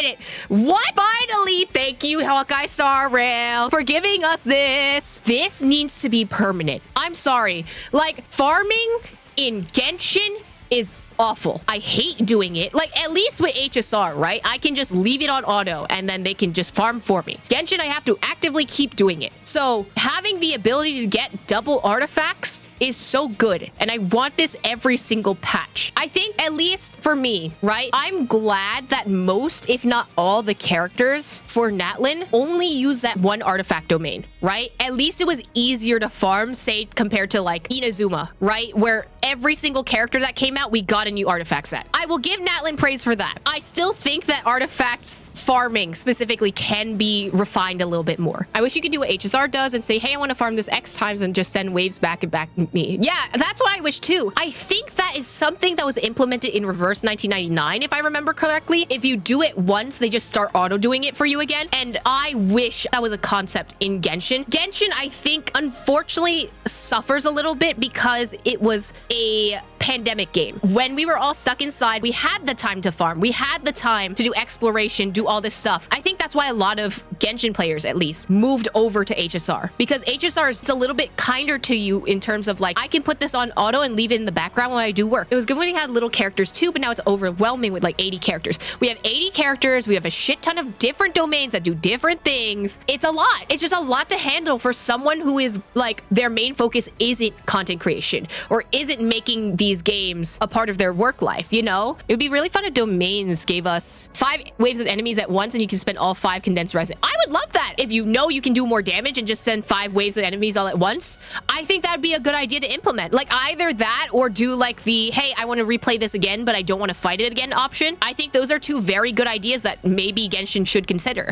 it. What? Finally, thank you, Hawkeye Star Rail, for giving us this. This needs to be permanent. I'm sorry. Like, farming in Genshin is awful. I hate doing it. Like, at least with HSR, right? I can just leave it on auto and then they can just farm for me. Genshin, I have to actively keep doing it. So having the ability to get double artifacts is so good. And I want this every single patch. I think, at least for me, right? I'm glad that most, if not all, the characters for Natlin only use that one artifact domain, right? At least it was easier to farm, say, compared to like Inazuma, right? Where every single character that came out, we got a new artifact set. I will give Natlin praise for that. I still think that artifacts farming specifically can be refined a little bit more. I wish you could do what HSR does and say, hey, I want to farm this X times and just send waves back and back me. Yeah, that's what I wish too. I think that is something that was implemented in Reverse 1999, if I remember correctly. If you do it once, they just start auto doing it for you again. And I wish that was a concept in Genshin. Genshin, I think, unfortunately, suffers a little bit because it was a pandemic game. When we were all stuck inside, we had the time to farm. We had the time to do exploration, do all this stuff. I think that's why a lot of Genshin players, at least, moved over to HSR, because HSR is a little bit kinder to you in terms of like, I can put this on auto and leave it in the background when I do work. It was good when we had little characters too, but now it's overwhelming with like 80 characters. We have 80 characters. We have a shit ton of different domains that do different things. It's a lot. It's just a lot to handle for someone who is like, their main focus isn't content creation or isn't making these games a part of their work life, you know? It would be really fun if domains gave us 5 waves of enemies at once and you can spend all 5 condensed resin. I would love that. If you know you can do more damage and just send 5 waves of enemies all at once, I think that would be a good idea to implement. Like, either that or do like the, hey, I want to replay this again, but I don't want to fight it again option. I think those are 2 very good ideas that maybe Genshin should consider.